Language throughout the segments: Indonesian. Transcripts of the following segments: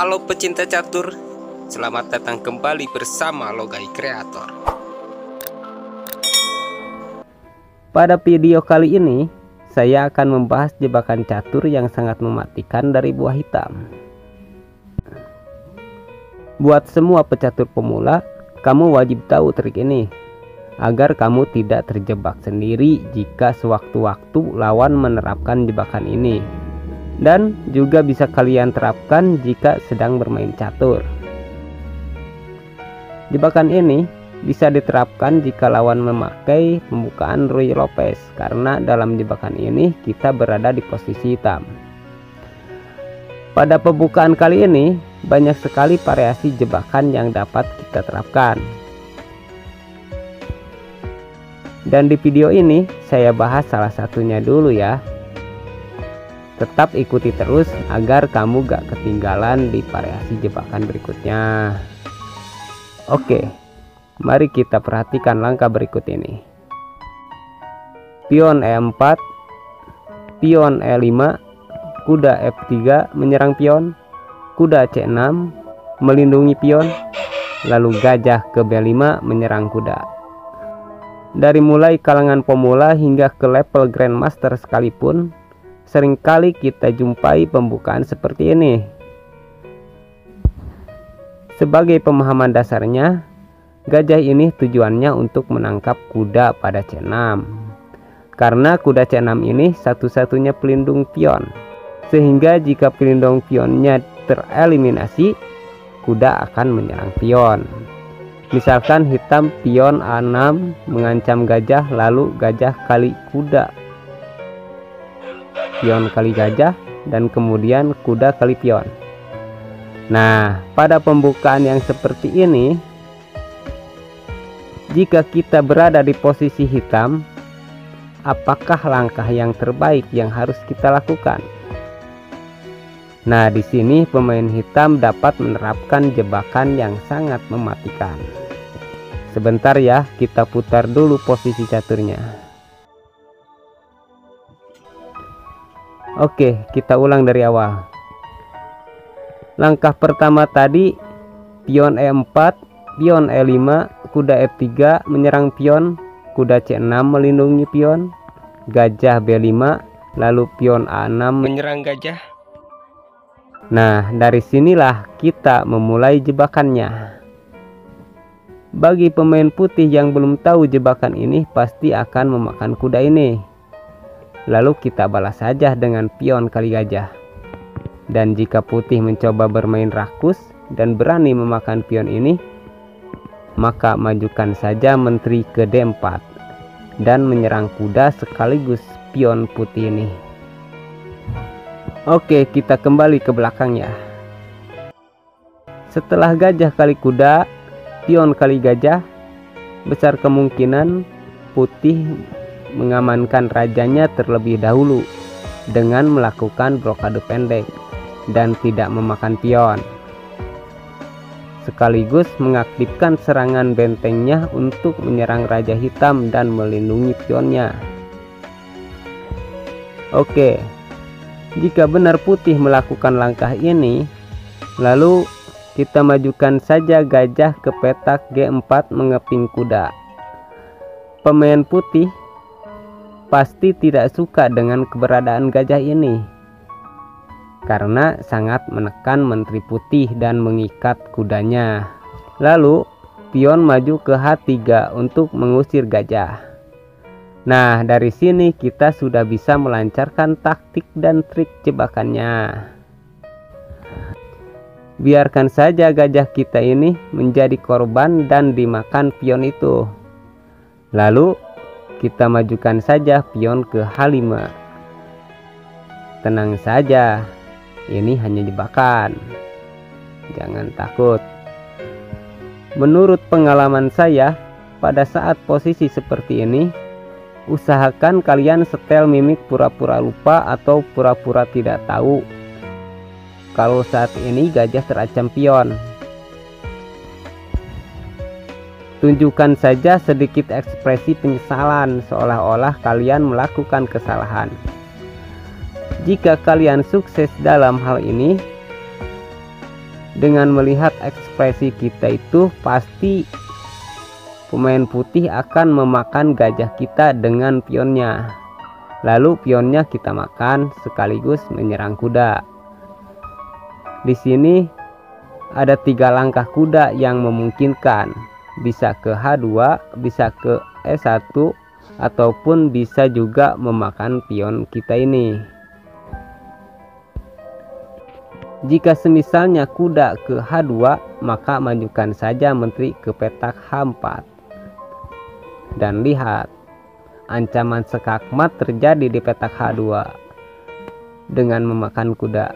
Halo pecinta catur, selamat datang kembali bersama Logai Kreator. Pada video kali ini, saya akan membahas jebakan catur yang sangat mematikan dari buah hitam. Buat semua pecatur pemula, kamu wajib tahu trik ini, agar kamu tidak terjebak sendiri jika sewaktu-waktu lawan menerapkan jebakan ini. Dan juga bisa kalian terapkan jika sedang bermain catur. Jebakan ini bisa diterapkan jika lawan memakai pembukaan Ruy Lopez, karena dalam jebakan ini kita berada di posisi hitam. Pada pembukaan kali ini banyak sekali variasi jebakan yang dapat kita terapkan. Dan di video ini saya bahas salah satunya dulu ya. Tetap ikuti terus agar kamu gak ketinggalan di variasi jebakan berikutnya. Oke, mari kita perhatikan langkah berikut ini. Pion E4, pion E5, kuda F3 menyerang pion, kuda C6 melindungi pion, lalu gajah ke B5 menyerang kuda. Dari mulai kalangan pemula hingga ke level Grandmaster sekalipun, seringkali kita jumpai pembukaan seperti ini. Sebagai pemahaman dasarnya, gajah ini tujuannya untuk menangkap kuda pada C6. Karena kuda C6 ini satu-satunya pelindung pion. Sehingga jika pelindung pionnya tereliminasi, kuda akan menyerang pion. Misalkan hitam pion A6 mengancam gajah, lalu gajah kali kuda, pion kali gajah, dan kemudian kuda kali pion. Nah, pada pembukaan yang seperti ini, jika kita berada di posisi hitam, apakah langkah yang terbaik yang harus kita lakukan? Nah, di sini pemain hitam dapat menerapkan jebakan yang sangat mematikan. Sebentar ya, kita putar dulu posisi caturnya. Oke, kita ulang dari awal. Langkah pertama tadi, pion E4, pion E5, kuda F3 menyerang pion, kuda C6 melindungi pion, gajah B5, lalu pion A6 menyerang gajah. Nah, dari sinilah kita memulai jebakannya. Bagi pemain putih yang belum tahu jebakan ini, pasti akan memakan kuda ini. Lalu kita balas saja dengan pion kali gajah. Dan jika putih mencoba bermain rakus dan berani memakan pion ini, maka majukan saja menteri ke D4 dan menyerang kuda sekaligus pion putih ini. Oke, kita kembali ke belakangnya. Setelah gajah kali kuda, pion kali gajah, besar kemungkinan putih mengamankan rajanya terlebih dahulu dengan melakukan blokade pendek dan tidak memakan pion, sekaligus mengaktifkan serangan bentengnya untuk menyerang raja hitam dan melindungi pionnya. Oke, jika benar putih melakukan langkah ini, lalu kita majukan saja gajah ke petak G4 mengeping kuda. Pemain putih pasti tidak suka dengan keberadaan gajah ini, karena sangat menekan menteri putih dan mengikat kudanya. Lalu pion maju ke H3 untuk mengusir gajah. Nah, dari sini kita sudah bisa melancarkan taktik dan trik jebakannya. Biarkan saja gajah kita ini menjadi korban dan dimakan pion itu. Lalu kita majukan saja pion ke H5. Tenang saja, ini hanya jebakan. Jangan takut. Menurut pengalaman saya, pada saat posisi seperti ini, usahakan kalian setel mimik pura-pura lupa atau pura-pura tidak tahu kalau saat ini gajah terancam pion. Tunjukkan saja sedikit ekspresi penyesalan seolah-olah kalian melakukan kesalahan. Jika kalian sukses dalam hal ini, Dengan melihat ekspresi kita itu, pasti pemain putih akan memakan gajah kita dengan pionnya. Lalu pionnya kita makan sekaligus menyerang kuda. Di sini ada 3 langkah kuda yang memungkinkan. Bisa ke H2, bisa ke E1, ataupun bisa juga memakan pion kita ini. Jika semisalnya kuda ke H2, maka majukan saja menteri ke petak H4. Dan lihat, ancaman skakmat terjadi di petak H2 dengan memakan kuda.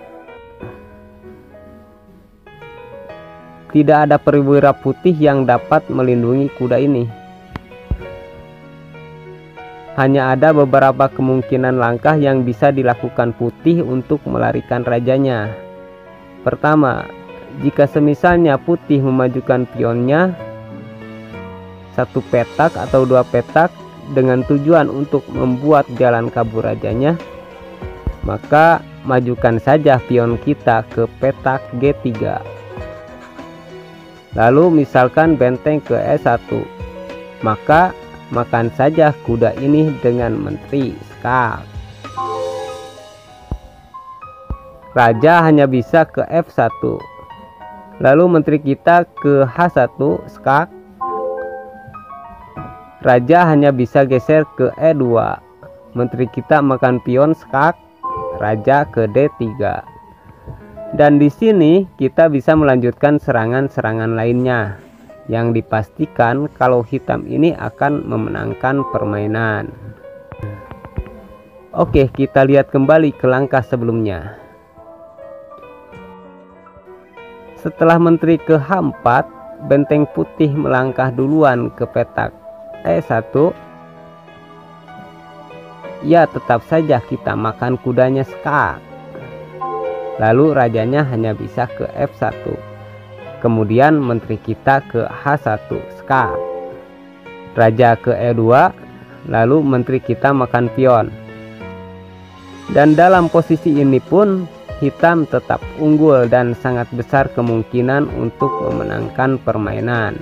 Tidak ada perwira putih yang dapat melindungi kuda ini. Hanya ada beberapa kemungkinan langkah yang bisa dilakukan putih untuk melarikan rajanya. Pertama, jika semisalnya putih memajukan pionnya 1 petak atau 2 petak dengan tujuan untuk membuat jalan kabur rajanya, maka majukan saja pion kita ke petak G3. Lalu misalkan benteng ke E1, maka makan saja kuda ini dengan menteri skak. Raja hanya bisa ke F1. Lalu menteri kita ke H1 skak. Raja hanya bisa geser ke E2. Menteri kita makan pion skak. Raja ke D3. Dan di sini kita bisa melanjutkan serangan-serangan lainnya yang dipastikan kalau hitam ini akan memenangkan permainan. Oke, kita lihat kembali ke langkah sebelumnya. Setelah menteri ke H4, benteng putih melangkah duluan ke petak E1. Ya, tetap saja kita makan kudanya skak. Lalu rajanya hanya bisa ke F1. Kemudian menteri kita ke H1 skak. Raja ke E2. Lalu menteri kita makan pion. Dan dalam posisi ini pun hitam tetap unggul dan sangat besar kemungkinan untuk memenangkan permainan.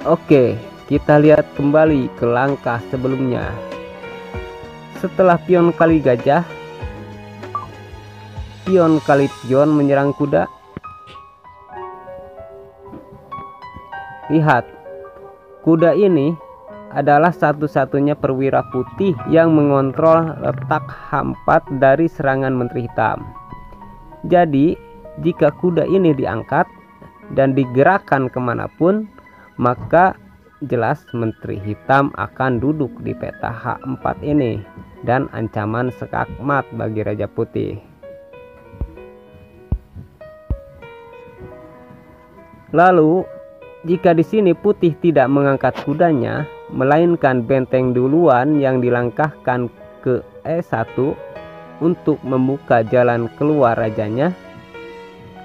Oke, kita lihat kembali ke langkah sebelumnya. Setelah pion kali gajah, pion kali pion menyerang kuda. Lihat, kuda ini adalah satu-satunya perwira putih yang mengontrol letak H4 dari serangan menteri hitam. Jadi, jika kuda ini diangkat dan digerakkan kemanapun, maka jelas menteri hitam akan duduk di peta H4 ini dan ancaman skakmat bagi raja putih. Lalu, jika di sini putih tidak mengangkat kudanya, melainkan benteng duluan yang dilangkahkan ke E1 untuk membuka jalan keluar rajanya,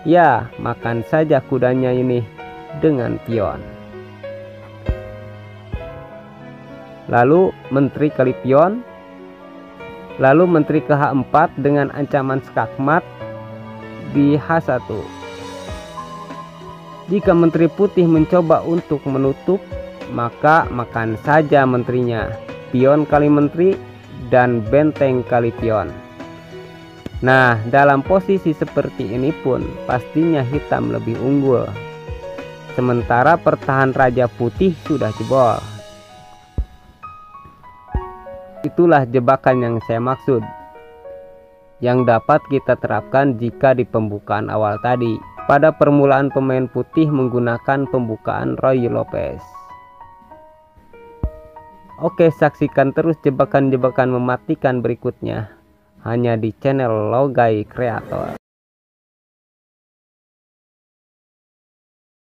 ya makan saja kudanya ini dengan pion. Lalu menteri kali pion, lalu menteri ke H4 dengan ancaman skakmat di H1. Jika menteri putih mencoba untuk menutup, maka makan saja menterinya, pion kali menteri dan benteng kali pion. Nah, dalam posisi seperti ini pun pastinya hitam lebih unggul, sementara pertahanan raja putih sudah jebol. Itulah jebakan yang saya maksud, yang dapat kita terapkan jika di pembukaan awal tadi. Pada permulaan pemain putih menggunakan pembukaan Ruy Lopez. Oke, saksikan terus jebakan-jebakan mematikan berikutnya hanya di channel Logai Creator.